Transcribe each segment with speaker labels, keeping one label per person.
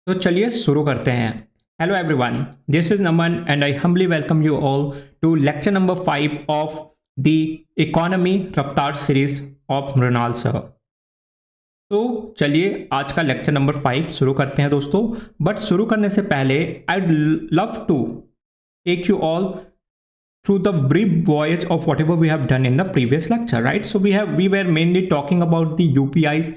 Speaker 1: तो चलिए शुरू करते हैं। Hello everyone, this is Naman and I humbly welcome you all to lecture number 5 of the economy Raftaar series of Mrinal sir. तो चलिए आज का लेक्चर नंबर 5 शुरू करते हैं दोस्तों। बट शुरू करने से पहले I love to take you all through the brief voyage of whatever we have done in the previous lecture, right? So we were mainly talking about the UPIs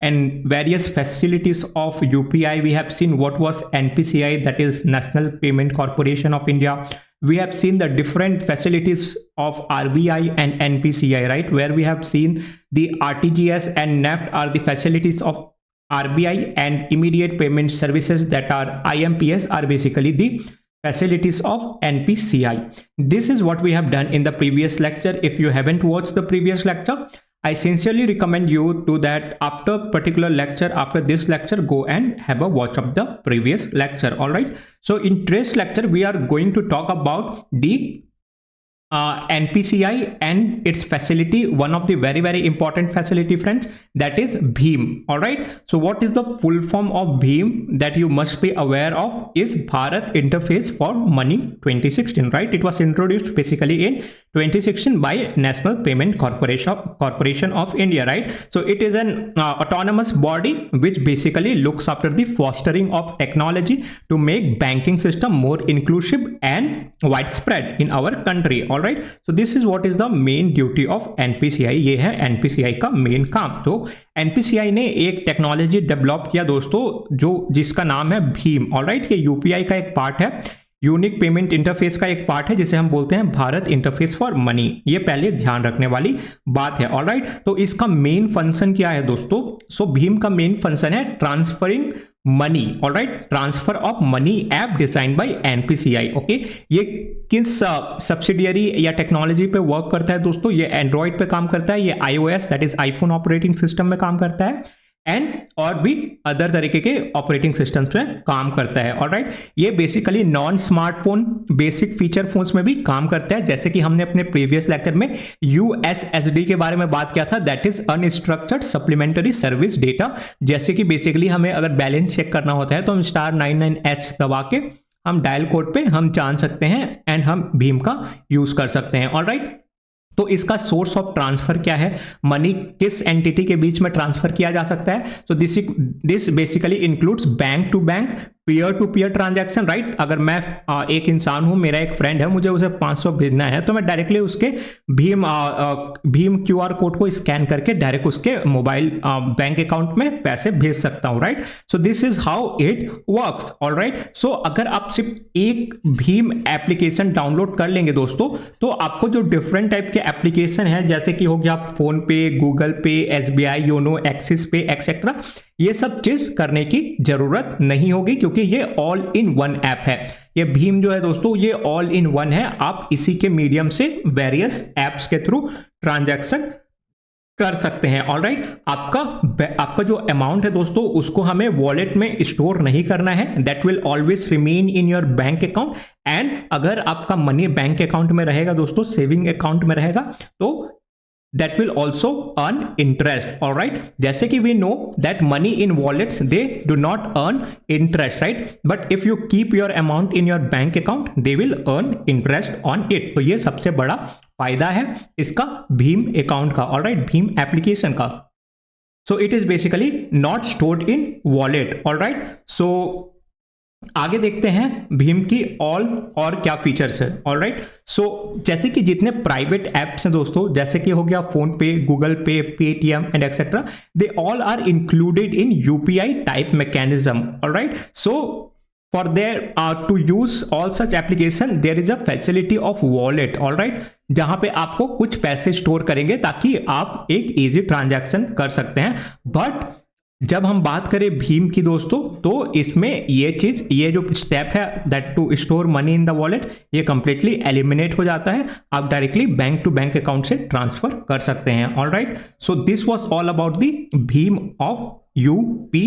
Speaker 1: and various facilities of UPI. We have seen what was NPCI, that is National Payment Corporation of India. We have seen the different facilities of RBI and NPCI, right? Where we have seen the RTGS and NEFT are the facilities of RBI, and immediate payment services, that are IMPS, are basically the facilities of NPCI. This is what we have done in the previous lecture. If you haven't watched the previous lecture, I sincerely recommend you to that after particular lecture, after this lecture, go and have a watch of the previous lecture. All right. So in today's lecture, we are going to talk about the NPCI and its facility, one of the very important facility, friends, that is BHIM. All right, so what is the full form of BHIM that you must be aware of is Bharat Interface for Money 2016, right? It was introduced basically in 2016 by National Payment Corporation of India, right? So it is an autonomous body which basically looks after the fostering of technology to make banking system more inclusive and widespread in our country. All right, so this is what is the main duty of NPCI. ये है NPCI का main काम। तो NPCI ने एक technology develop किया दोस्तों, जो जिसका नाम है भीम। ऑल राइट, ये UPI का एक पार्ट है, यूनिक पेमेंट इंटरफेस का एक पार्ट है, जिसे हम बोलते हैं भारत इंटरफेस फॉर मनी। ये पहले ध्यान रखने वाली बात है। ऑल राइट, तो इसका मेन फंक्शन क्या है दोस्तों? सो भीम का मेन फंक्शन है transferring money. All right, transfer of money app design by NPCI। Okay, ये किस सब्सिडियरी या टेक्नोलॉजी पे वर्क करता है दोस्तों? ये एंड्रॉइड पे काम करता है, ये iOS that is iPhone operating system में काम करता है, एंड और भी अदर तरीके के ऑपरेटिंग सिस्टम्स में काम करता है। ऑलराइट, ये basically non smartphone basic feature phones में भी काम करता है, जैसे कि हमने अपने प्रीवियस लेक्चर में USSD के बारे में बात किया था, that is unstructured supplementary service data. जैसे कि बेसिकली हमें अगर बैलेंस चेक करना होता है तो हम *99H दबा के हम डायल कोड पे हम जान सकते हैं एंड हम भीम का यूज कर सकते हैं। ऑलराइट, तो इसका सोर्स ऑफ ट्रांसफर क्या है? मनी किस एंटिटी के बीच में ट्रांसफर किया जा सकता है? तो this basically includes bank to bank, peer to peer transaction, right? अगर मैं एक इंसान हूं, मेरा एक फ्रेंड है, मुझे उसे 500 भेजना है, तो मैं डायरेक्टली उसके भीम QR कोड को स्कैन करके डायरेक्ट उसके मोबाइल बैंक अकाउंट में पैसे भेज सकता हूं, right? So this is how it works. Alright, so अगर आप सिर्फ एक भीम एप्लीकेशन डाउनलोड कर लेंगे दोस्तों, तो आपको जो डिफरेंट टाइप के एप्लीकेशन है, जैसे कि हो गया फोन पे, गूगल पे, SBI, योनो, एक्सिस पे एक्सेट्रा, ये सब चीज करने की जरूरत नहीं होगी, क्योंकि ये ऑल इन वन ऐप है। ये भीम जो है दोस्तों, ये ऑल इन वन है। आप इसी के मीडियम से वेरियस एप्स के थ्रू ट्रांजैक्शन कर सकते हैं। ऑलराइट, आपका जो अमाउंट है दोस्तों, उसको हमें वॉलेट में स्टोर नहीं करना है, that will always remain in your bank account. And अगर आपका मनी बैंक अकाउंट में रहेगा दोस्तों, सेविंग अकाउंट में रहेगा, तो that will also earn interest. All right, जैसे कि we know that money in wallets, they do not earn interest, right? But if you keep your amount in your bank account, they will earn interest on it. तो ये सबसे बड़ा फायदा है इसका Bhim account का। All right, भीम एप्लीकेशन का। So it is basically not stored in wallet. All right, so आगे देखते हैं भीम की और क्या फीचर्स है। ऑलराइट, सो जैसे कि जितने प्राइवेट एप्स हैं दोस्तों, जैसे कि हो गया फोन पे, Google Pay, Paytm and etcetera, they all are included in UPI type mechanism. Alright, so for their to use all such application there is a facility of wallet. Alright, जहां पे आपको कुछ पैसे स्टोर करेंगे ताकि आप एक इजी ट्रांजैक्शन कर सकते हैं। बट जब हम बात करें भीम की दोस्तों, तो इसमें ये जो स्टेप है, that to store money in the wallet, ये कंप्लीटली एलिमिनेट हो जाता है। आप directly bank to bank account से ट्रांसफर कर सकते हैं। Alright, so this was all about the भीम of UPI।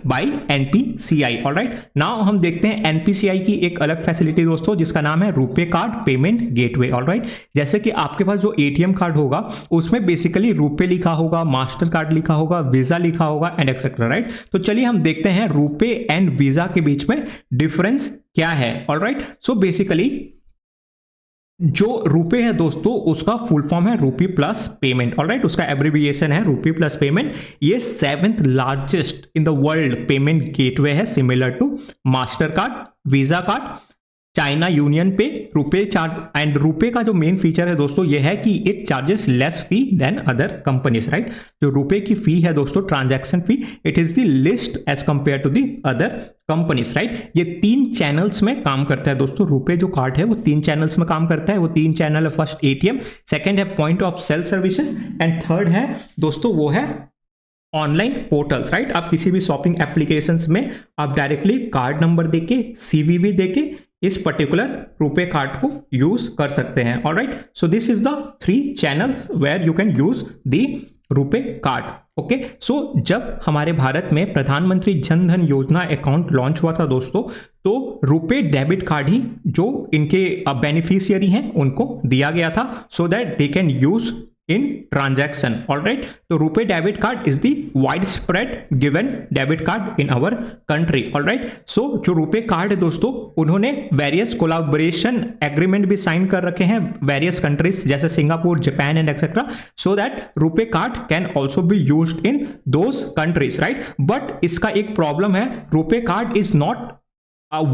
Speaker 1: By NPCI. Alright, now हम देखते हैं एनपीसीआई की एक अलग फैसिलिटी दोस्तों, जिसका नाम है RuPay card payment gateway. Alright, जैसे कि आपके पास जो एटीएम कार्ड होगा उसमें बेसिकली रुपे लिखा होगा, मास्टर कार्ड लिखा होगा, वीजा लिखा होगा एंड एक्सेट्रा। राइट, तो चलिए हम देखते हैं रुपे एंड वीजा के बीच में डिफरेंस क्या है। ऑलराइट, सो बेसिकली जो रुपे है दोस्तों उसका फुल फॉर्म है रूपी प्लस पेमेंट। ऑलराइट, उसका एब्रिविएशन है रूपी प्लस पेमेंट। ये 7th largest in the world payment gateway है, similar to Mastercard, Visa card, China UnionPay, RuPay charge. And RuPay का जो मेन फीचर है दोस्तों ये है कि it charges less fee than other companies. Right, जो रुपे की फी है दोस्तों, transaction fee, it is the least as compare to the other companies. Right, ये 3 चैनल्स में काम करता है दोस्तों। रुपे जो कार्ड है वो 3 चैनल्स में काम करता है। वो 3 चैनल है, फर्स्ट एटीएम, सेकेंड है point of sale services and third है दोस्तों वो है ऑनलाइन पोर्टल्स। राइट, आप किसी भी शॉपिंग एप्लीकेशंस में आप डायरेक्टली कार्ड नंबर देके, सीवीवी देके इस पर्टिकुलर रुपे कार्ड को यूज कर सकते हैं। Alright, so this is the 3 channels where you can use the RuPay card. Okay, so जब हमारे भारत में प्रधानमंत्री जन धन योजना अकाउंट लॉन्च हुआ था दोस्तों, तो रुपे डेबिट कार्ड ही जो इनके बेनिफिशियरी हैं उनको दिया गया था, so that they can use in transaction. all right, so rupee debit card is the widespread given debit card in our country. all right, so जो रुपे कार्ड है दोस्तों उन्होंने वेरियस कोलैबोरेशन एग्रीमेंट भी साइन कर रखे हैं वेरियस कंट्रीज जैसे Singapore, Japan and etcetera, so that RuPay card can also be used in those countries. Right, but इसका एक प्रॉब्लम है, RuPay card is not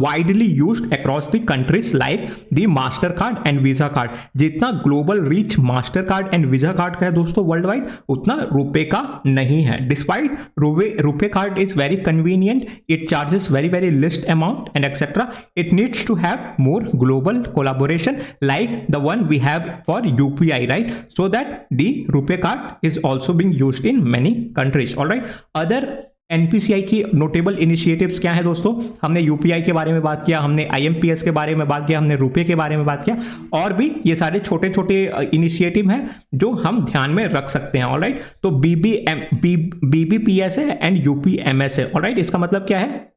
Speaker 1: widely used across the countries like the Mastercard and Visa card. जितना global reach Mastercard and Visa card का है दोस्तों world wide, उतना रुपे का नहीं है। Despite RuPay card is very convenient, it charges very very least amount and etcetera, it needs to have more global collaboration like the one we have for UPI. Right, so that the RuPay card is also being used in many countries. Alright, other NPCI की notable initiatives क्या है दोस्तों? हमने UPI के बारे में बात किया, हमने आईएमपीएस के बारे में बात किया, हमने रुपए के बारे में बात किया, और भी ये सारे छोटे छोटे इनिशिएटिव हैं जो हम ध्यान में रख सकते हैं। ऑलराइट, तो बीबीपीएस है एंड यूपीएमएस है। ऑलराइट, इसका मतलब क्या है?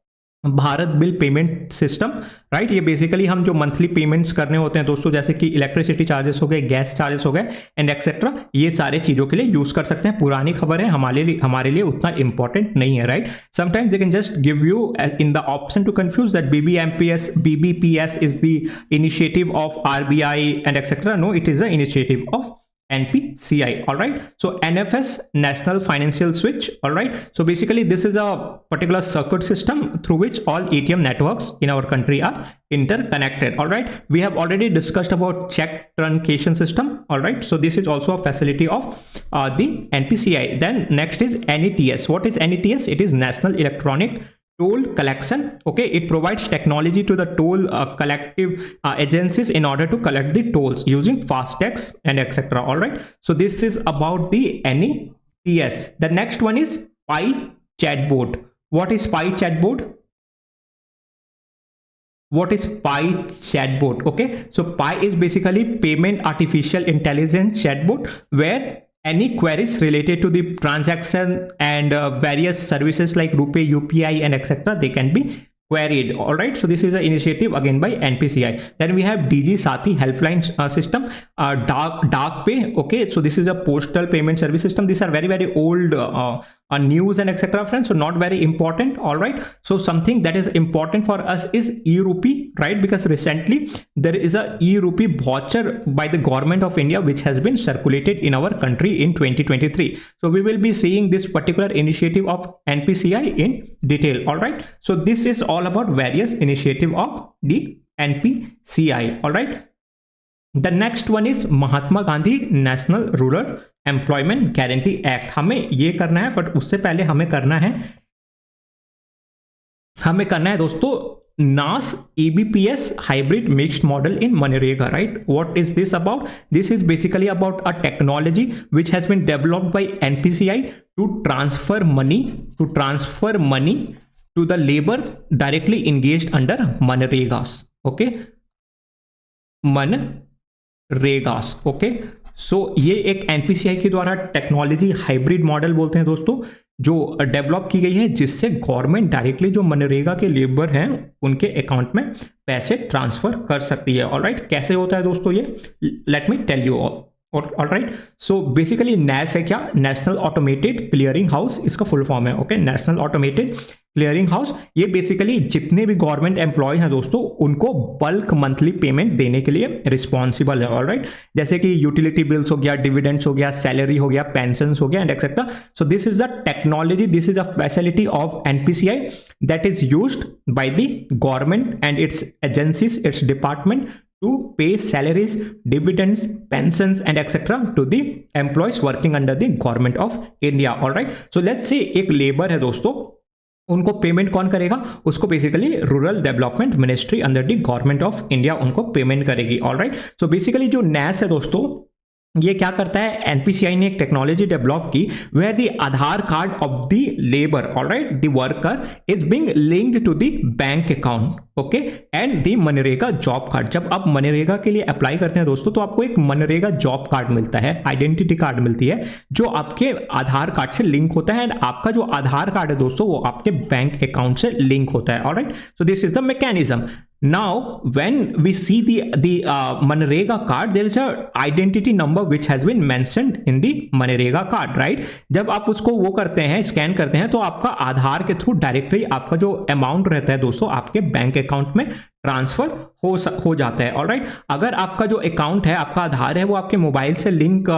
Speaker 1: Bharat bill payment system. Right, ये बेसिकली हम जो मंथली पेमेंट्स करने होते हैं दोस्तों, जैसे कि इलेक्ट्रिसिटी चार्जेस हो गए, गैस चार्जेस हो गए एंड एक्सेट्रा, ये सारे चीजों के लिए यूज कर सकते हैं। पुरानी खबर है, हमारे लिए उतना इंपॉर्टेंट नहीं है। Right, sometimes they can just give you in the option to confuse that BBPS is the initiative of RBI and etcetera. No, it is the initiative of NPCI. all right, so NFS, National Financial Switch. all right, so basically this is a particular circuit system through which all ATM networks in our country are interconnected. all right, we have already discussed about check truncation system. all right, so this is also a facility of the NPCI. Then next is NETS. what is NETS? It is National Electronic Toll Collection. okay, it provides technology to the toll collective agencies in order to collect the tolls using FASTags and etc. all right, so this is about the NETS. the next one is Pi chatbot. what is Pi chatbot? what is Pi chatbot? okay, so Pi is basically payment artificial intelligence chatbot where any queries related to the transaction and various services like Rupee, UPI and etc. they can be queried. all right, so this is an initiative again by NPCI. then we have DG Sati helpline system, Dark Pay. okay, so this is a postal payment service system. These are very very old news and etc. friends, so not very important. all right, so something that is important for us is e-rupee, right? because recently there is a e-rupee voucher by the government of India which has been circulated in our country in 2023. so we will be seeing this particular initiative of NPCI in detail. all right, so this is all about various initiative of the NPCI. all right, the next one is Mahatma Gandhi national rural employment guarantee act. हमें ये करना है, but उससे पहले हमें करना है दोस्तों NAS EBPS hybrid mixed model in Manrega. right, what is this about? This is basically about a technology which has been developed by NPCI to transfer money to the labor directly engaged under Manregas. okay, Manregas. okay, सो ये एक NPCI के द्वारा technology hybrid model बोलते हैं दोस्तों, जो develop की गई है, जिससे गवर्नमेंट डायरेक्टली जो मनरेगा के लेबर हैं उनके अकाउंट में पैसे ट्रांसफर कर सकती है। ऑलराइट, कैसे होता है दोस्तों ये, let me tell you alright. So basically NACH है क्या, नेशनल ऑटोमेटेड क्लियरिंग हाउस इसका फुल फॉर्म है। Okay, national automated clearing house, ये बेसिकली जितने भी गवर्नमेंट एम्प्लॉय हैं दोस्तों उनको बल्क मंथली पेमेंट देने के लिए रिस्पॉन्सिबल है। ऑलराइट, जैसे कि यूटिलिटी बिल्स हो गया, डिविडेंड्स हो गया, सैलरी हो गया, पेंशन हो गया and etcetera. So this is the technology, this is a facility of NPCI that is used by the government and it's agencies, it's department to pay salaries, dividends, pensions and etc. to the employees working under the government of India. All right. So let's say एक labour है दोस्तों, उनको payment कौन करेगा, उसको basically rural development ministry under the government of India उनको payment करेगी। Alright, so basically जो नैस है दोस्तों ये क्या करता है, एनपीसीआई ने एक टेक्नोलॉजी डेवलप की where the Aadhaar card of the labour, alright, the worker is being linked to the bank account, okay, and the मनरेगा जॉब कार्ड। जब आप मनरेगा के लिए अप्लाई करते हैं दोस्तों तो आपको एक मनरेगा जॉब कार्ड मिलता है, आइडेंटिटी कार्ड मिलती है जो आपके आधार कार्ड से लिंक होता है, एंड आपका जो आधार कार्ड है दोस्तों वो आपके बैंक अकाउंट से लिंक होता है। Alright, so this is the mechanism. Now, when we see the Manrega card, there is a identity number which has been mentioned in the Manrega card, right? जब आप उसको वो करते हैं, स्कैन करते हैं, तो आपका आधार के थ्रू डायरेक्टली आपका जो अमाउंट रहता है दोस्तों आपके बैंक अकाउंट में ट्रांसफर हो जाता है। ऑलराइट, अगर आपका जो अकाउंट है, आपका आधार है, वो आपके मोबाइल से लिंक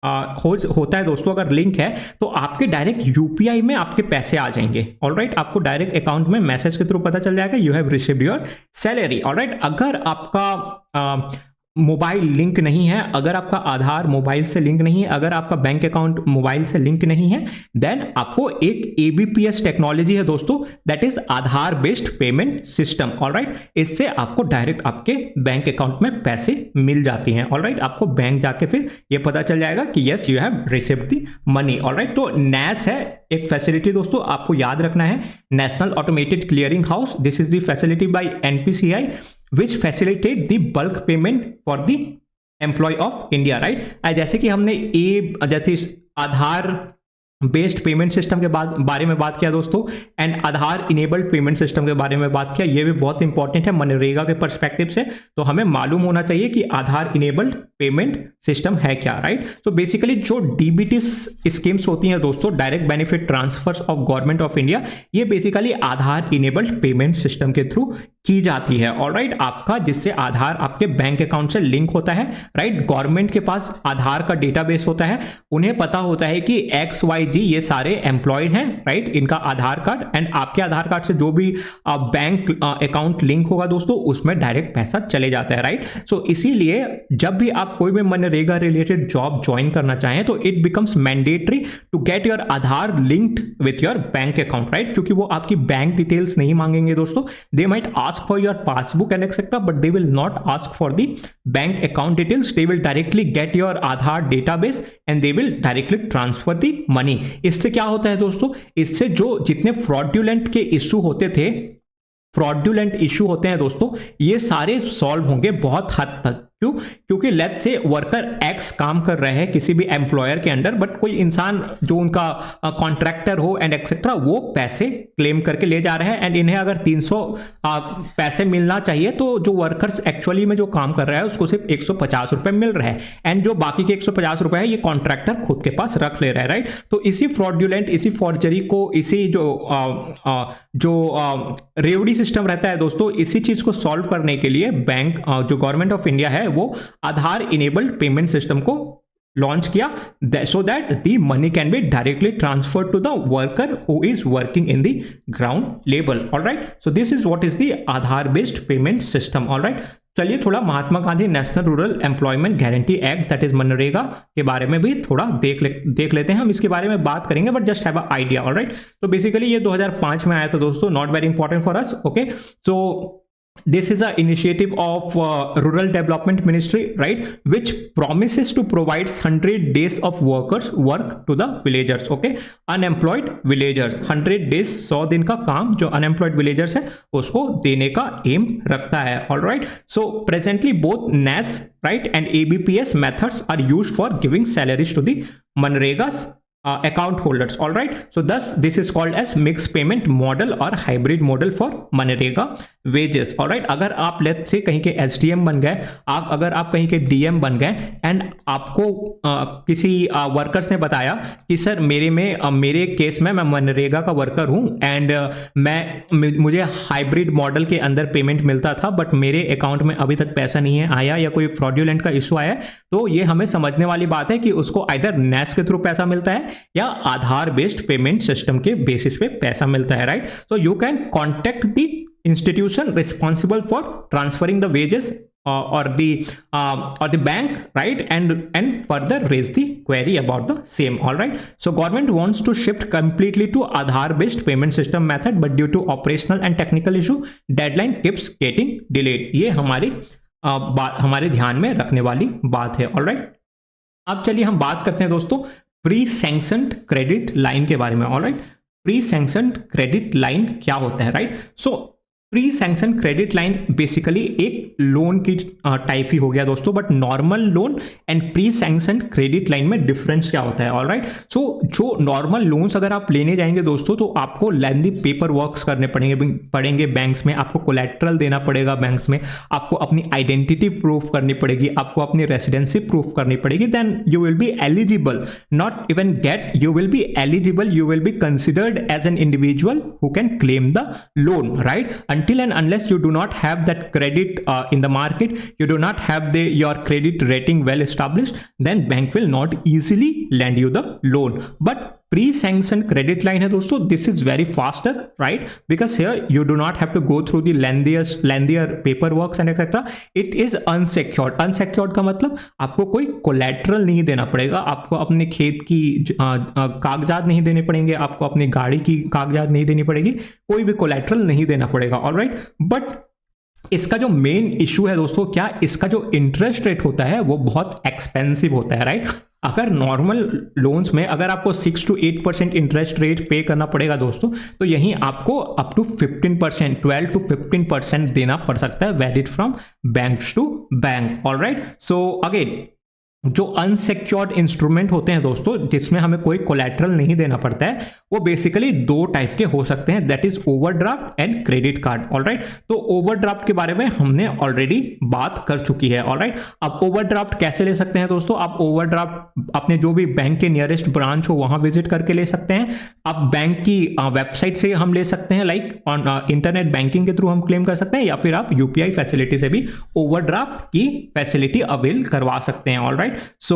Speaker 1: होता है दोस्तों, अगर लिंक है तो आपके डायरेक्ट यूपीआई में आपके पैसे आ जाएंगे। ऑलराइट, आपको डायरेक्ट अकाउंट में मैसेज के थ्रू पता चल जाएगा you have received your salary. Alright, अगर आपका मोबाइल लिंक नहीं है, अगर आपका आधार मोबाइल से लिंक नहीं है, अगर आपका बैंक अकाउंट मोबाइल से लिंक नहीं है, देन आपको एक एबीपीएस टेक्नोलॉजी है दोस्तों, that is Aadhaar based payment system. Alright, इससे आपको डायरेक्ट आपके बैंक अकाउंट में पैसे मिल जाती हैं। ऑलराइट, आपको बैंक जाके फिर ये पता चल जाएगा कि yes you have received the money. Alright, तो नैस है एक फैसिलिटी दोस्तों, आपको याद रखना है, National automated clearing House, this is the facility by NPCI which facilitate the bulk payment for the employee of India, right? जैसे कि हमने जैसे आधार बेस्ड पेमेंट सिस्टम के बारे में बात किया दोस्तों, and Aadhaar enabled payment system के बारे में बात किया, ये भी बहुत इंपॉर्टेंट है मनरेगा के पर्सपेक्टिव से, तो हमें मालूम होना चाहिए कि आधार इनेबल्ड पेमेंट सिस्टम है क्या, राइट? सो बेसिकली जो डीबीटी स्कीम्स होती हैं दोस्तों, direct benefit transfers of government of India, ये बेसिकली आधार इनेबल्ड पेमेंट सिस्टम के थ्रू की जाती है। ऑलराइट, आपका जिससे आधार आपके बैंक अकाउंट से लिंक होता है, राइट? गवर्नमेंट के पास आधार का डेटाबेस होता है, उन्हें पता होता है कि XYZ ये सारे एम्प्लॉयड हैं, राइट? इनका आधार कार्ड, एंड आपके आधार कार्ड से जो भी बैंक अकाउंट लिंक होगा दोस्तों उसमें डायरेक्ट पैसा चले जाता है, राइट? सो इसीलिए जब भी आप कोई भी मनरेगा रिलेटेड जॉब ज्वाइन करना चाहें तो it becomes mandatory to get your Aadhaar linked with your bank account, right? क्योंकि वो आपकी बैंक डिटेल्स नहीं मांगेंगे दोस्तों, they might ask for your passbook and etcetera, but they will not ask for the bank account details, they will directly get your Aadhaar database and they will directly transfer the money. इससे क्या होता है दोस्तों, इससे जो जितने fraudulent के issue होते थे, फ्रॉडुलेंट इशू होते हैं दोस्तों, ये सारे सॉल्व होंगे बहुत हद तक। क्यों? क्योंकि लेट्स से वर्कर एक्स काम कर रहे हैं किसी भी एम्प्लॉयर के अंडर, बट कोई इंसान जो उनका कॉन्ट्रैक्टर हो एंड एक्सेट्रा वो पैसे क्लेम करके ले जा रहे हैं, एंड इन्हें अगर 300 पैसे मिलना चाहिए तो जो वर्कर्स एक्चुअली में जो काम कर रहा है उसको सिर्फ 150 रुपए मिल रहा है, एंड जो बाकी के 150 रुपए है ये कॉन्ट्रैक्टर खुद के पास रख ले रहा है, राइट? तो इसी फ्रॉडुलेंट, इसी फॉर्जरी को, इसी जो रेवड़ी सिस्टम रहता है दोस्तों, इसी चीज को सॉल्व करने के लिए बैंक जो गवर्नमेंट ऑफ इंडिया है वो आधार इनेबल्ड पेमेंट सिस्टम को लॉन्च किया, so that the money can be directly transferred to the worker who is working in the ground level. All right, so this is what is the Aadhaar based payment system. All right, चलिए थोड़ा Mahatma Gandhi national rural employment guarantee act that is MNREGA के बारे में भी थोड़ा देख लेते हैं। हम इसके बारे में बात करेंगे but just have a idea. Alright, तो बेसिकली ये 2005 में आया था दोस्तों, not very important for us. Okay, so this is an initiative of rural development ministry, right, which promises to provide 100 days of work to the villagers. Okay, unemployed villagers 100 days, 100 दिन का काम जो unemployed villagers है उसको देने का M रखता है। all right, so presently both NAS, right, and ABPS methods are used for giving salaries to the MNREGS account holders. All right, so thus this is called as mixed payment model or hybrid model for MNREGA wages. all right, अगर आप late से कहीं के SDM बन गए, अगर आप कहीं के DM बन गए एंड आपको किसी वर्कर्स ने बताया कि सर मेरे केस में मैं मनरेगा का वर्कर हूं एंड मुझे हाइब्रिड मॉडल के अंदर पेमेंट मिलता था बट मेरे अकाउंट में अभी तक पैसा नहीं है आया या कोई फ्रॉडुलेंट का इशू आया, तो ये हमें समझने वाली बात है कि उसको आइदर नेस के थ्रू पैसा मिलता है या आधार बेस्ड पेमेंट सिस्टम के बेसिस पे पैसा मिलता है, right. So you can contact the institution responsible for transferring the wages or the bank, right, and further raise the query about the same. all right, so government wants to shift completely to Aadhaar based payment system method but due to operational and technical issue deadline keeps getting delayed. ये हमारे ध्यान में रखने वाली बात है। all right, अब चलिए हम बात करते हैं दोस्तों प्री सैंक्शनड क्रेडिट लाइन के बारे में। all right, pre sanctioned credit line क्या होता है, राइट। सो pre sanction credit line basically एक लोन की टाइप ही हो गया दोस्तों, but normal loan and pre sanction credit line में डिफरेंस क्या होता है। ऑलराइट, सो जो नॉर्मल लोन्स अगर आप लेने जाएंगे दोस्तों तो आपको लेंदी पेपर वर्क्स करने पड़ेंगे बैंक्स में, आपको कोलैटरल देना पड़ेगा बैंक्स में, आपको अपनी आइडेंटिटी प्रूफ करनी पड़ेगी, आपको अपनी रेसिडेंसी प्रूफ करनी पड़ेगी, then you will be eligible, not even get, you will be eligible, you will be considered as an individual who can claim the loan, right. Until and unless you do not have that credit in the market, you do not have your credit rating well established, then bank will not easily lend you the loan. But pre-sanction credit line है दोस्तों, this is very faster, right? Because here you do not have to go through the lengthier paperwork and etc. It is unsecured. Unsecured का मतलब आपको कोई collateral नहीं देना पड़ेगा, आपको अपने खेत की कागजात नहीं देने पड़ेंगे, आपको अपनी गाड़ी की कागजात नहीं देनी पड़ेगी, कोई भी collateral नहीं देना पड़ेगा। ऑलराइट, बट इसका जो मेन इशू है दोस्तों, क्या इसका जो इंटरेस्ट रेट होता है वो बहुत एक्सपेंसिव होता है, राइट। अगर नॉर्मल लोन्स में अगर आपको 6 to 8% इंटरेस्ट रेट पे करना पड़ेगा दोस्तों, तो यहीं आपको अप टू 15%, 12 to 15% देना पड़ सकता है, valid from bank to bank. Alright, so again जो अनसिक्योर्ड इंस्ट्रूमेंट होते हैं दोस्तों, जिसमें हमें कोई कोलैटरल नहीं देना पड़ता है, वो बेसिकली दो टाइप के हो सकते हैं, that is overdraft and credit card. Alright, तो ओवरड्राफ्ट के बारे में हमने ऑलरेडी बात कर चुकी है। ऑलराइट, अब ओवरड्राफ्ट कैसे ले सकते हैं दोस्तों, आप ओवरड्राफ्ट अपने जो भी बैंक के नियरेस्ट ब्रांच हो वहां विजिट करके ले सकते हैं, आप बैंक की वेबसाइट से हम ले सकते हैं, लाइक ऑन इंटरनेट बैंकिंग के थ्रू हम क्लेम कर सकते हैं, या फिर आप यूपीआई फैसिलिटी से भी ओवरड्राफ्ट की फैसिलिटी अवेल करवा सकते हैं। Alright, so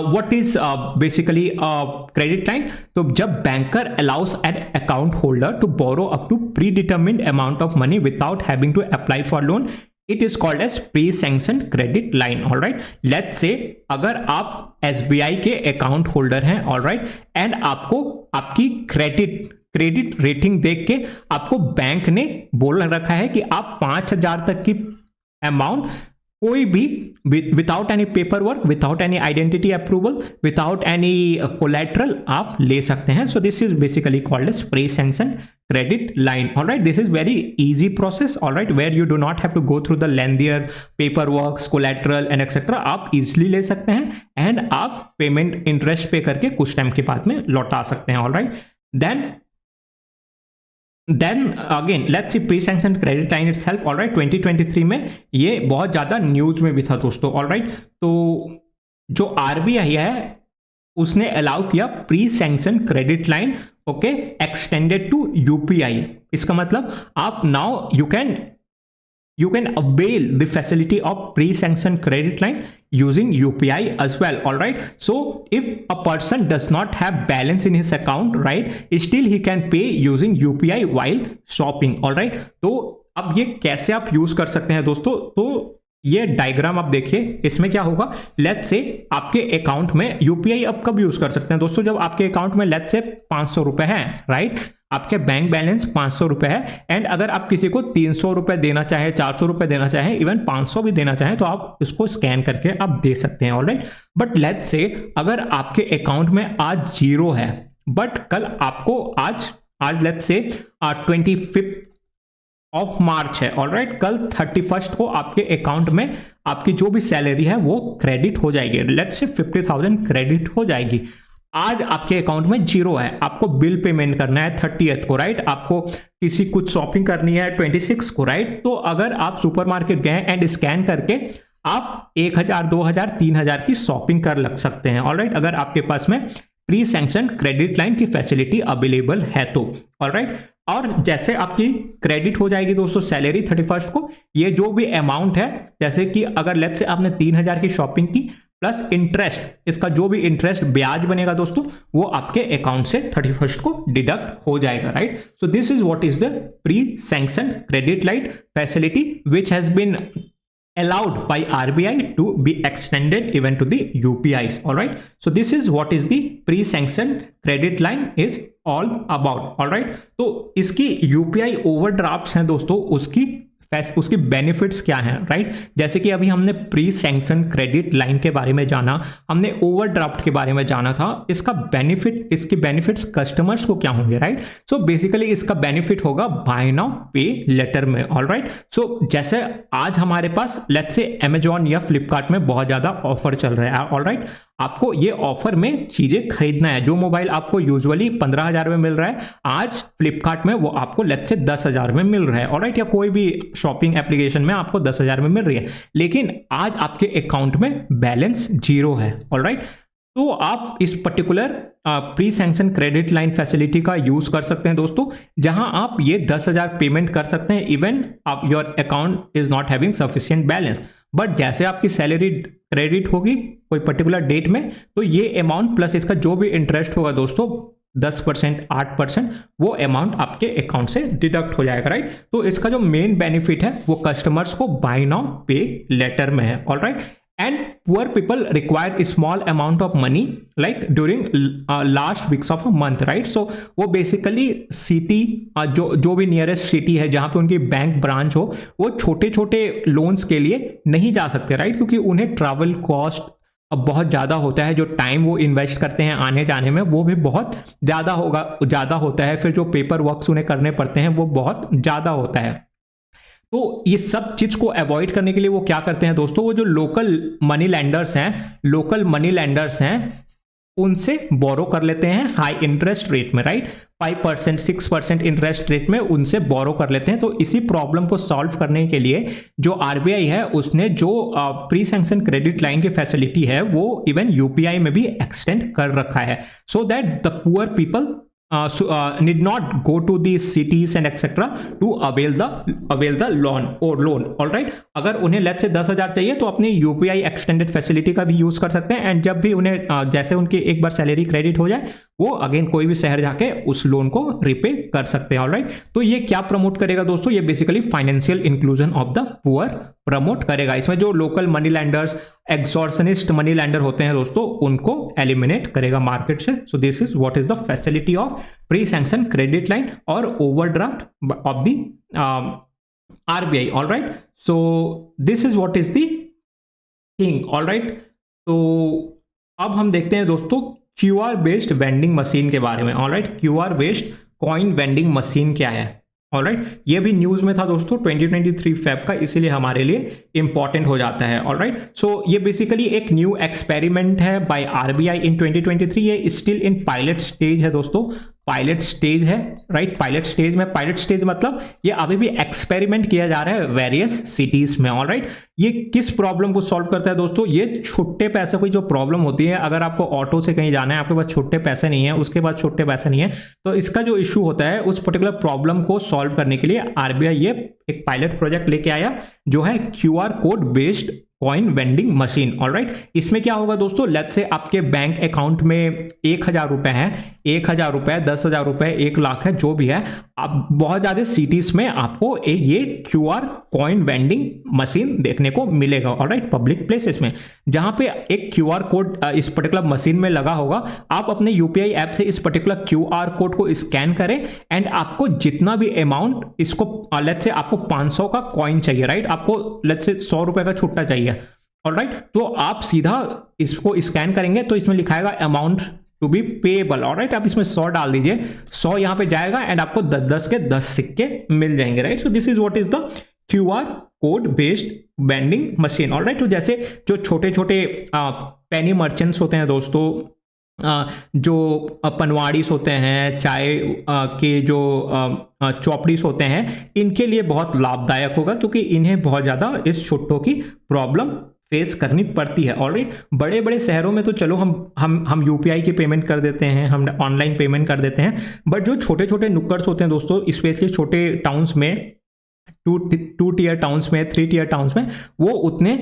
Speaker 1: what is basically a credit line? तो जब banker allows an account holder to borrow up to predetermined amount of money without having to apply for loan, it is called as pre-sanctioned credit line. all right, let's say अगर आप SBI के account holder हैं, all right, and आपको आपकी credit rating देख के आपको bank ने बोल रखा है कि आप 5,000 तक की अमाउंट कोई भी without any paperwork, without any identity approval, without any collateral आप ले सकते हैं। So this is basically called as pre sanction credit line. Alright, this is very easy process, alright, where you do not have to go through the lengthier paperwork, collateral and etcetera. आप easily ले सकते हैं and आप payment interest पे करके कुछ time के बाद में लौटा सकते हैं। Alright, then again let's see pre sanction credit line itself. Alright, 2023 में ये बहुत ज़्यादा न्यूज में भी था दोस्तों। ऑलराइट, तो जो आरबीआई है उसने अलाउ किया pre sanction credit line, okay, extended to UPI. इसका मतलब आप now you can avail the facility of pre-sanction credit line using UPI as well. all right, so if a person does not have balance in his account, right, still he can pay using UPI while shopping. all right, तो अब ये कैसे आप use कर सकते हैं दोस्तों, तो ये डायग्राम आप देखिए, इसमें क्या होगा, लेट्स से आपके अकाउंट में यूपीआई आप कब यूज कर सकते हैं दोस्तों, जब आपके अकाउंट में लेट्स से 500 रुपए है, राइट, आपके बैंक बैलेंस 500 रुपए है, एंड अगर आप किसी को 300 रुपए देना चाहे, 400 रुपए देना चाहे, इवन 500 भी देना चाहे, तो आप इसको स्कैन करके आप दे सकते हैं। ऑलराइट, बट लेट्स से अगर आपके अकाउंट में आज 0 है, बट कल आपको आज लेट्स से 25 ऑफ मार्च है, ऑलराइट, कल 31 को आपके अकाउंट में आपकी जो भी सैलरी है वो क्रेडिट हो जाएगी, लेट्स से 50,000 क्रेडिट हो जाएगी। आज आपके अकाउंट में 0 है, आपको बिल पेमेंट करना है 30th को, राइट, आपको किसी कुछ शॉपिंग करनी है 26 को, राइट, तो अगर आप सुपरमार्केट गए एंड स्कैन करके आप 1000, 2000, 3000 की शॉपिंग कर लग सकते हैं, ऑलराइट, अगर आपके पास में प्री सैंक्शन क्रेडिट लाइन की फैसिलिटी अवेलेबल है तो, ऑलराइट। और जैसे आपकी क्रेडिट हो जाएगी दोस्तों सैलरी 31st को, ये जो भी अमाउंट है, जैसे कि अगर लेट्स से आपने 3000 की शॉपिंग की प्लस इंटरेस्ट, इसका जो भी इंटरेस्ट ब्याज बनेगा दोस्तों वो आपके अकाउंट से 31st को डिडक्ट हो जाएगा, right. So this is what is the pre sanction credit line facility which has been allowed by RBI to be extended even to the UPIs, all right. So this is what is the pre-sanctioned credit line is all about, all right. तो इसकी UPI overdrafts हैं दोस्तों, उसकी benefits क्या हैं, right. जैसे कि अभी हमने प्री सैंक्शन क्रेडिट लाइन के बारे में जाना, हमने ओवरड्राफ्ट के बारे में जाना था, इसके बेनिफिट्स कस्टमर्स को क्या होंगे, राइट। सो बेसिकली इसका बेनिफिट होगा बाय नाउ पे लेटर में, ऑलराइट। सो जैसे आज हमारे पास लेट्स से अमेजॉन या फ्लिपकार्ट में बहुत ज्यादा ऑफर चल रहा है, ऑलराइट, आपको ये ऑफर में चीजें खरीदना है। जो मोबाइल आपको यूजुअली 15,000 में मिल रहा है, आज फ्लिपकार्ट में वो आपको लेट्स से 10,000 में मिल रहा है, ऑलराइट, या कोई भी शॉपिंग एप्लीकेशन में आपको 10,000 में मिल रही है, लेकिन आज आपके अकाउंट में बैलेंस 0 है, ऑलराइट। तो आप इस particular pre sanction credit line facility का यूज कर सकते हैं दोस्तों, जहां आप ये 10,000 पेमेंट कर सकते हैं इवन आप your account is not having sufficient balance. But जैसे आपकी सैलरी क्रेडिट होगी कोई पर्टिकुलर डेट में, तो ये अमाउंट प्लस इसका जो भी इंटरेस्ट होगा दोस्तों 10%, 8%, वो अमाउंट आपके अकाउंट से डिडक्ट हो जाएगा, राइट। तो इसका जो मेन बेनिफिट है वो कस्टमर्स को बाय नाउ पे लेटर में है, alright. And poor people require small amount of money like during last weeks of a month, right. So वो बेसिकली सिटी जो भी नियरेस्ट सिटी है जहां पे उनकी बैंक ब्रांच हो, वो छोटे छोटे लोन्स के लिए नहीं जा सकते, राइट, क्योंकि उन्हें ट्रैवल कॉस्ट अब बहुत ज़्यादा होता है, जो टाइम वो इन्वेस्ट करते हैं आने जाने में वो भी बहुत ज़्यादा होता है, फिर जो पेपर वर्क्स उन्हें करने पड़ते हैं वो बहुत ज़्यादा होता है। तो ये सब चीज को अवॉइड करने के लिए वो क्या करते हैं दोस्तों, वो जो लोकल मनी लैंडर्स हैं उनसे बोरो कर लेते हैं हाई इंटरेस्ट रेट में, राइट, 5%, 6% इंटरेस्ट रेट में उनसे बोरो कर लेते हैं। तो इसी प्रॉब्लम को सॉल्व करने के लिए जो आरबीआई है उसने जो प्री सैंक्शन क्रेडिट लाइन की फैसिलिटी है वो इवन यूपीआई में भी एक्सटेंड कर रखा है, सो that the poor people need not go to the cities and etc to avail the loan, all right। अगर उन्हें लेट्स से 10,000 चाहिए तो अपनी यूपीआई एक्सटेंडेड फैसिलिटी का भी यूज कर सकते हैं, एंड जब भी उन्हें जैसे उनकी एक बार सैलरी क्रेडिट हो जाए वो अगेन कोई भी शहर जाके उस लोन को रिपे कर सकते हैं, ऑलराइट। तो ये क्या प्रमोट करेगा दोस्तों, ये basically financial inclusion of the poor promote करेगा। इसमें जो local money lenders, extortionist money lender होते हैं दोस्तों, उनको एलिमिनेट करेगा मार्केट से। So this is what is the facility of pre sanction credit line और overdraft of the RBI, alright. So this is what is the thing, alright. तो अब हम देखते हैं दोस्तों क्यूआर बेस्ड वेंडिंग मशीन के बारे में, alright. QR based coin vending machine क्या है, ऑलराइट, ये भी न्यूज में था दोस्तों 2023 फेब का, इसीलिए हमारे लिए इंपॉर्टेंट हो जाता है, ऑलराइट। सो ये बेसिकली एक न्यू एक्सपेरिमेंट है बाय आरबीआई इन 2023। ये स्टिल इन पायलट स्टेज है दोस्तों, पायलट स्टेज है, राइट, पायलट स्टेज मतलब ये अभी भी एक्सपेरिमेंट किया जा रहा है वेरियस सिटीज में, ऑलराइट। ये किस प्रॉब्लम को सॉल्व करता है दोस्तों, ये छोटे पैसे की जो प्रॉब्लम होती है, अगर आपको ऑटो से कहीं जाना है, आपके पास छोटे पैसे नहीं है, उसके पास छोटे पैसे नहीं है, तो इसका जो इश्यू होता है उस पर्टिकुलर प्रॉब्लम को सॉल्व करने के लिए आरबीआई ये एक पायलट प्रोजेक्ट लेके आया जो है QR code based coin vending machine, alright. इसमें क्या होगा दोस्तों, लेट्स से आपके बैंक अकाउंट में 1,000 रुपए है, 1,000 रुपए, 10,000 रुपए, 1 लाख है, जो भी है, अब बहुत ज्यादा सिटीज में आपको ये क्यूआर कॉइन वेंडिंग मशीन देखने को मिलेगा, ऑलराइट, पब्लिक प्लेसेस में, जहां पे एक क्यूआर कोड इस पर्टिकुलर मशीन में लगा होगा। आप अपने यूपीआई ऐप से इस पर्टिकुलर क्यूआर कोड को स्कैन करें एंड आपको जितना भी अमाउंट, इसको लेट्स से आपको 500 का कॉइन चाहिए, राइट, आपको लेट्स से 100 रुपए का छुट्टा चाहिए, ऑलराइट, तो आप सीधा इसको स्कैन करेंगे तो इसमें लिखाएगा amount to be payable, alright, आप इसमें 100 डाल दीजिए, 100 यहां पे जाएगा एंड आपको 10 के 10 सिक्के मिल जाएंगे, right. So this is what is the QR code based vending machine, alright. तो जैसे जो छोटे छोटे पेनी मर्चेंट्स होते हैं दोस्तों, जो पनवाड़ीस होते हैं, चाय के जो चौपड़ीस होते हैं, इनके लिए बहुत लाभदायक होगा, क्योंकि इन्हें बहुत ज़्यादा इस छुट्टों की प्रॉब्लम फेस करनी पड़ती है। ऑलराइट, बड़े बड़े शहरों में तो चलो हम यूपीआई की पेमेंट कर देते हैं, हम ऑनलाइन पेमेंट कर देते हैं, बट जो छोटे छोटे नुक्कड़्स होते हैं दोस्तों, स्पेशली छोटे टाउन्स में, टू टियर टाउन्स में, 3 टियर टाउन्स में, वो उतने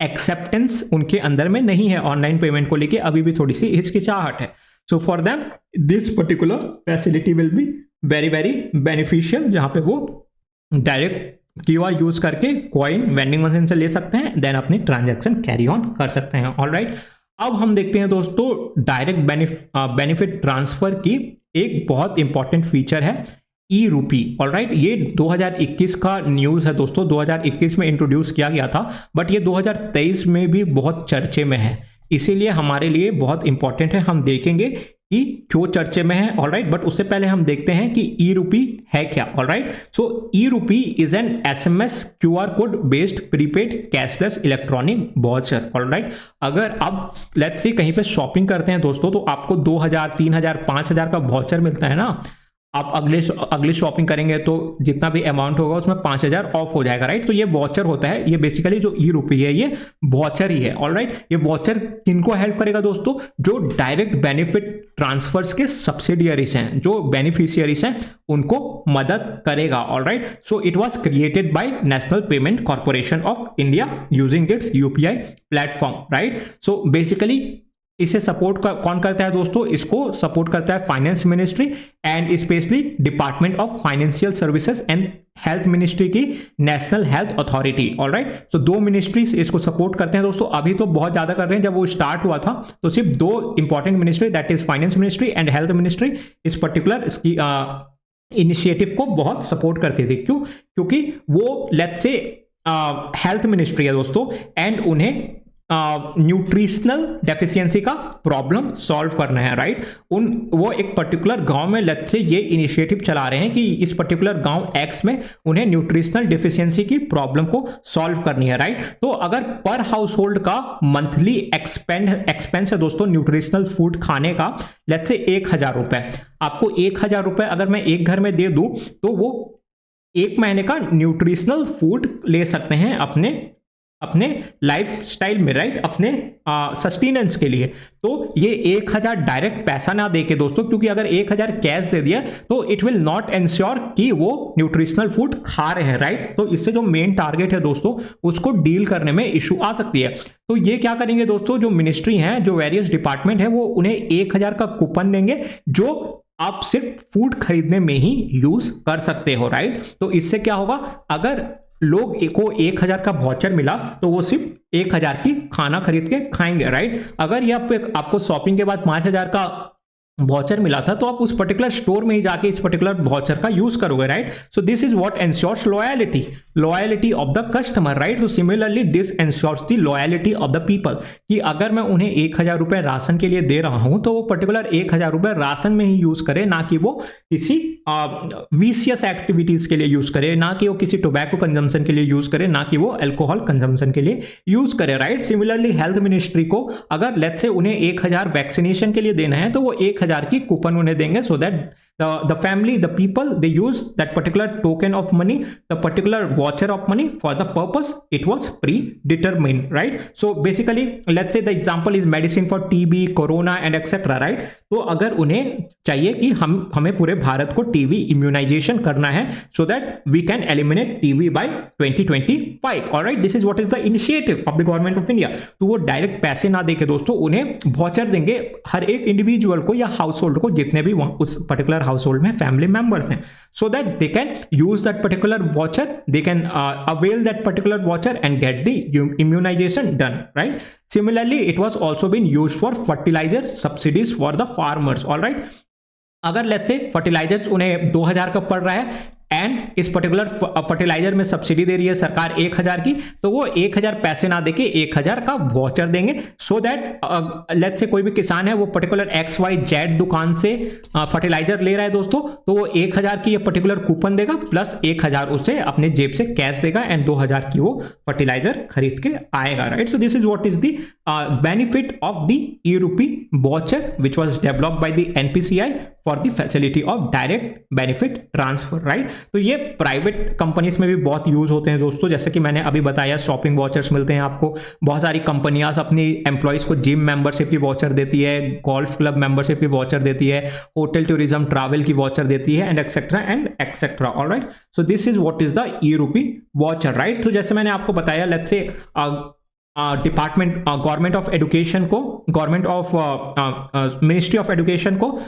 Speaker 1: एक्सेप्टेंस उनके अंदर में नहीं है ऑनलाइन पेमेंट को लेके, अभी भी थोड़ी सी हिचकिचाहट है। So for them this particular facility will be very very beneficial, जहां पे वो डायरेक्ट क्यूआर यूज करके कॉइन वेंडिंग मशीन से ले सकते हैं, देन अपनी ट्रांजैक्शन कैरी ऑन कर सकते हैं। ऑलराइट, अब हम देखते हैं दोस्तों डायरेक्ट बेनिफिट ट्रांसफर की एक बहुत इंपॉर्टेंट फीचर है ई रूपी। ऑलराइट, ये 2021 का न्यूज़ है दोस्तों, 2021 में इंट्रोड्यूस किया गया था, बट ये 2023 में भी बहुत चर्चे में है, इसीलिए हमारे लिए बहुत इंपॉर्टेंट है। हम देखेंगे कि क्यों चर्चे में है। ऑलराइट, बट उससे पहले हम देखते हैं कि ई रूपी है क्या। ऑलराइट, सो ई रूपी is an SMS QR code based prepaid cashless electronic voucher. Alright, अगर आप लेट्स से कहीं पे शॉपिंग करते हैं दोस्तों, तो आपको 2000, 3000, 5000 का वाउचर मिलता है ना, आप अगले शॉपिंग करेंगे तो जितना भी अमाउंट होगा उसमें 5000 ऑफ हो जाएगा। राइट, तो ये वॉचर होता है, ये बेसिकली जो ई रूपी है ये वॉचर ही है। ऑलराइट, ये वॉचर किनको हेल्प करेगा दोस्तों? जो डायरेक्ट बेनिफिट ट्रांसफर्स के सब्सिडियरीज हैं, जो बेनिफिशियरीज हैं, उनको मदद करेगा। Alright, so it was created by national payment corporation of India using its UPI platform. Right, so basically इसे सपोर्ट कौन करता है दोस्तों? इसको सपोर्ट करता है finance ministry and specially department of financial services and health ministry की national health authority. Alright, सो 2 ministries इसको सपोर्ट करते हैं दोस्तों। अभी तो बहुत ज्यादा कर रहे हैं, जब वो स्टार्ट हुआ था तो सिर्फ 2 important ministry, that is finance ministry and health ministry, इस पर्टिकुलर इसकी इनिशिएटिव को बहुत सपोर्ट करती थी। क्यों? क्योंकि वो लेट्स से हेल्थ मिनिस्ट्री है दोस्तों, एंड उन्हें न्यूट्रिशनल डेफिशिएंसी का प्रॉब्लम सॉल्व करना है। राइट, वो एक पर्टिकुलर गांव में लेट्स से ये इनिशिएटिव चला रहे हैं कि इस पर्टिकुलर गांव एक्स में उन्हें न्यूट्रिशनल डेफिशिएंसी की प्रॉब्लम को सॉल्व करनी है। राइट, तो अगर पर हाउस होल्ड का मंथली एक्सपेंस है दोस्तों न्यूट्रिशनल फूड खाने का, लेट्स से 1000 रुपए, आपको 1000 रुपए अगर मैं एक घर में दे दूं तो वो 1 महीने का न्यूट्रिशनल फूड ले सकते हैं अपने लाइफ स्टाइल में। राइट, अपने सस्टेनेंस के लिए। तो ये 1000 डायरेक्ट पैसा ना दे के दोस्तों, क्योंकि अगर 1000 कैश दे दिया तो इट विल नॉट इंश्योर कि वो न्यूट्रिशनल फूड खा रहे हैं। राइट, तो इससे जो मेन टारगेट है दोस्तों, उसको डील करने में इशू आ सकती है। तो ये क्या करेंगे दोस्तों, जो मिनिस्ट्री है, जो वेरियस डिपार्टमेंट है, वो उन्हें 1000 का कूपन देंगे, जो आप सिर्फ फूड खरीदने में ही यूज कर सकते हो। राइट, तो इससे क्या होगा, अगर लोग को 1000 का वाउचर मिला तो वो सिर्फ 1000 की खाना खरीद के खाएंगे। राइट, अगर ये आपको शॉपिंग के बाद 5000 का वाउचर मिला था तो आप उस पर्टिकुलर स्टोर में ही जाके इस पर्टिकुलर वाउचर का यूज करोगे। Right, so this is what ensures loyalty of the customer. Right, तो similarly this ensures the loyalty of the people, कि अगर मैं उन्हें 1000 रुपए राशन के लिए दे रहा हूं तो वो पर्टिकुलर 1000 रुपए राशन में ही यूज करे, ना कि वो किसी विशियस एक्टिविटीज के लिए यूज करे, ना कि वो किसी टोबैको कंजम्पशन के लिए यूज करे, ना कि वो अल्कोहल कंजम्पशन के लिए यूज करे। राइट, सिमिलरली हेल्थ मिनिस्ट्री को अगर लेट्स से उन्हें 1000 वैक्सीनेशन के लिए देना है तो वो 1000 की कूपन उन्हें देंगे, so that the family, the people, they use that particular token of money, the particular voucher of money for the purpose it was predetermined. Right, so basically let's say the example is medicine for TB, corona and etc. Right, तो अगर उन्हें चाहिए कि हमें पूरे भारत को TB immunisation करना है, so that we can eliminate TB by 2025. Alright, this is what is the initiative of the government of India. तो वो डायरेक्ट पैसे ना देके दोस्तों उन्हें वाउचर देंगे, हर एक इंडिविजुअल को या हाउस होल्ड को, जितने भी उस पर्टिकुलर हाउसहोल्ड में फैमिली मेंबर्स हैं, so that they can use that particular voucher, they can avail that particular voucher and get the immunization done. Right, similarly it was also been used for fertilizer subsidies for the farmers. All right, अगर let's say fertilisers उन्हें 2000 का पड़ रहा है and इस particular fertiliser में subsidy दे रही है सरकार 1000 की, तो वो 1000 पैसे ना देके 1000 का वॉचर देंगे, सो दैट लेट्स से कोई भी किसान है वो पर्टिकुलर XYZ दुकान से फर्टिलाइजर ले रहा है दोस्तों, तो वो 1000 की ये पर्टिकुलर कूपन देगा प्लस 1000 उसे अपने जेब से कैश देगा एंड 2000 की वो फर्टिलाइजर खरीद के आएगा, right. So this is what is the benefit of the e-rupee watcher which was developed by the NPCI for the facility of direct benefit transfer, right. तो ये प्राइवेट कंपनीज में भी बहुत यूज होते हैं दोस्तों, जैसे कि मैंने अभी बताया शॉपिंग वॉचर्स मिलते हैं आपको, बहुत सारी कंपनियां अपनी एम्प्लॉइज को जिम मेंबरशिप की वॉचर देती है, गोल्फ क्लब मेंबरशिप की वॉचर देती है, होटल टूरिज्म ट्रैवल की वॉचर देती है and etcetera alright. So this is what is the e-rupee voucher, right. तो जैसे मैंने आपको बताया, let's say department government of education को, government of ministry of education को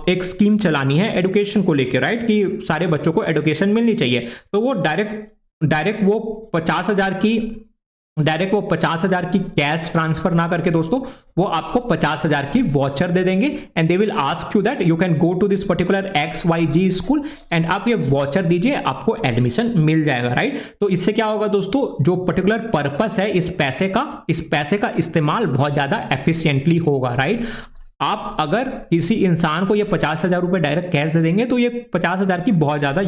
Speaker 1: एक स्कीम चलानी है एजुकेशन को लेकर, राइट, कि सारे बच्चों को एजुकेशन मिलनी चाहिए, तो वो डायरेक्ट वो 50,000 की कैश ट्रांसफर ना करके दोस्तों वो आपको 50,000 की वॉचर दे देंगे and they will ask you that you can go to this particular XYG school and आप ये वॉचर दीजिए, आपको एडमिशन मिल जाएगा, राइट। तो इससे क्या होगा दोस्तों, जो पर्टिकुलर पर्पस है इस पैसे का इस्तेमाल बहुत ज्यादा एफिशिएंटली होगा, राइट। आप अगर किसी इंसान को ये 50,000 रुपए डायरेक्ट कैश दे देंगे तो ये 50,000 की बहुत ज्यादा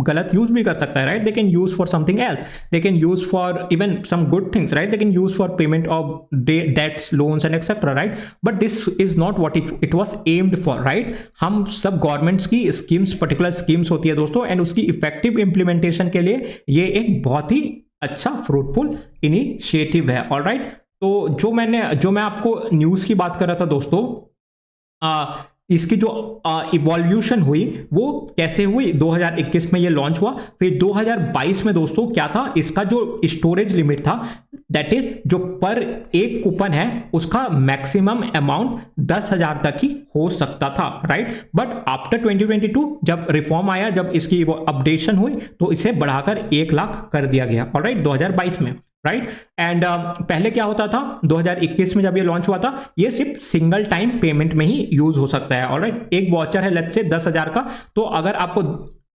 Speaker 1: गलत यूज भी कर सकता है, right. They can use for something else, they can use for even some good things, right. They can use for payment of debts, loans and etcetera, right. But this is not what it was aimed for, right. हम सब governments की schemes, particular schemes होती है दोस्तों, and उसकी effective implementation के लिए ये एक बहुत ही अच्छा फ्रूटफुल इनिशिएटिव है, ऑलराइट। तो जो मैं आपको न्यूज़ की बात कर रहा था दोस्तों, इसकी जो इवोल्यूशन हुई वो कैसे हुई, 2021 में ये लॉन्च हुआ, फिर 2022 में दोस्तों क्या था, इसका जो स्टोरेज लिमिट था, दैट इज जो पर एक कूपन है उसका मैक्सिमम अमाउंट 10,000 तक ही हो सकता था, राइट। बट आफ्टर 2022 जब रिफॉर्म आया, जब इसकी अपडेशन हुई, तो इसे बढ़ाकर 1 लाख कर दिया गया, ऑलराइट, 2022 में, राइट। एंड पहले क्या होता था, 2021 में जब ये लॉन्च हुआ था, ये सिर्फ सिंगल टाइम पेमेंट में ही यूज हो सकता है, ऑलराइट। एक वॉचर है लेट्स से 10,000 का, तो अगर आपको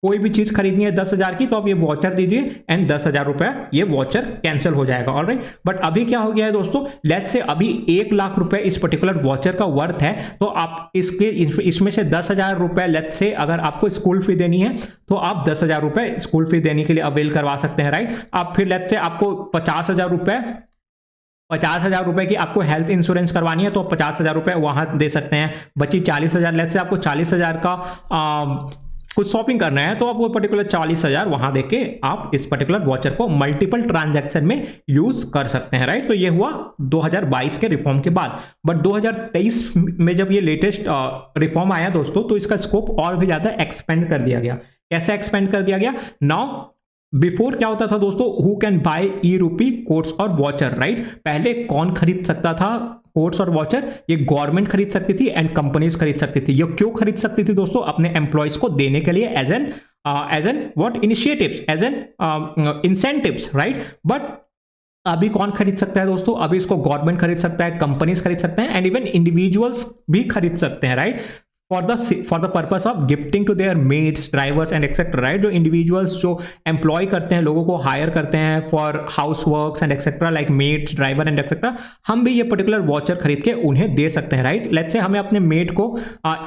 Speaker 1: कोई भी चीज खरीदनी है 10,000 की, तो आप ये वॉचर दीजिए एंड 10,000 रुपए ये वॉचर कैंसिल हो जाएगा, ऑलराइट। बट अभी क्या हो गया है दोस्तों, लेट्स से अभी 1 लाख रुपए इस पर्टिकुलर वॉचर का वर्थ है, तो आप इसमें से 10,000 रुपए लेट्स से अगर आपको स्कूल फी देनी है तो आप 10,000 रुपए स्कूल फी देने के लिए अवेल करवा सकते हैं, राइट। आप फिर लेट्स से आपको 50,000 रुपए की आपको हेल्थ इंश्योरेंस करवानी है, तो 50,000 रुपए वहां दे सकते हैं। बची 40,000, लेट्स से आपको 40,000 का कुछ शॉपिंग करना है, तो आप वो पर्टिकुलर 40,000 वहां देके आप इस पर्टिकुलर वॉचर को मल्टीपल ट्रांजैक्शन में यूज कर सकते हैं, राइट। तो ये हुआ 2022 के रिफॉर्म के बाद। बट 2023 में जब ये लेटेस्ट रिफॉर्म आया दोस्तों, तो इसका स्कोप और भी ज्यादा एक्सपेंड कर दिया गया। कैसे एक्सपेंड कर दिया गया, नाउ बिफोर क्या होता था दोस्तों, who can buy e-rupee quotes और वॉचर, राइट। पहले कौन खरीद सकता था कोट्स और वॉचर, ये गवर्नमेंट खरीद सकती थी एंड कंपनीज खरीद सकती थी। ये क्यों खरीद सकती थी दोस्तों, अपने एम्प्लॉयज को देने के लिए as an what initiatives, as an incentives, right. But अभी कौन खरीद सकता है दोस्तों, अभी इसको गवर्नमेंट खरीद सकता है, कंपनीज खरीद सकते हैं एंड इवन इंडिविजुअल्स भी खरीद सकते हैं, right. For the purpose of gifting to their maids, drivers and etcetera, right. जो इंडिविजुअल्स जो एम्प्लॉय करते हैं, लोगों को हायर करते हैं for house works and etcetera, like maids, driver and etcetera, हम भी ये पर्टिकुलर वॉचर खरीद के उन्हें दे सकते हैं, राइट। लेट्स से हमें अपने मेड को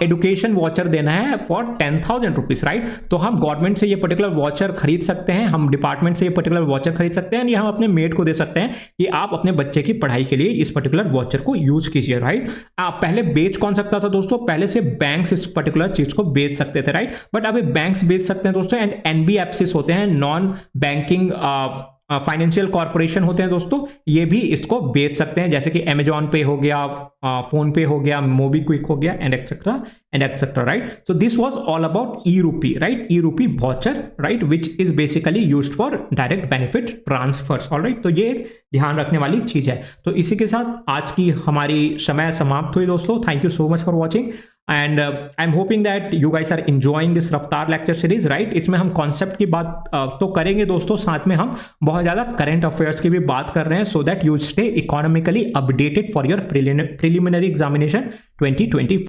Speaker 1: एजुकेशन वॉचर देना है फॉर 10,000 रुपीज, राइट। तो हम गवर्नमेंट से ये पर्टिकुलर वॉचर खरीद सकते हैं, हम डिपार्टमेंट से ये पर्टिकुलर वॉचर खरीद सकते हैं, या हम अपने मेड को दे सकते हैं कि आप अपने बच्चे की पढ़ाई के लिए इस पर्टिकुलर वॉचर को यूज कीजिए, राइट। पहले बेच कौन सकता था दोस्तों, पहले से बैंक्स इस पर्टिकुलर चीज को बेच सकते थे, राइट। बट अभी बैंक्स बेच सकते हैं दोस्तों, एंड NBFCs होते हैं, नॉन बैंकिंग फाइनेंशियल कॉर्पोरेशन होते हैं दोस्तों, ये भी इसको बेच सकते हैं, जैसे कि Amazon पे हो गया, फोन पे हो गया, मोबीक्विक हो गया and etcetera, right. So this was all about e-rupee, right, e-rupee voucher, right, which is basically used for direct benefit transfers, alright. तो ये ध्यान रखने वाली चीज है। तो इसी के साथ आज की हमारी समय समाप्त हुई दोस्तों। Thank you so much for watching and I am hoping that you guys are enjoying this Raftaar lecture series, right. इसमें हम कॉन्सेप्ट की बात तो करेंगे दोस्तों, साथ में हम बहुत ज्यादा करंट अफेयर्स की भी बात कर रहे हैं, so that you stay economically updated for your preliminary examination 2024।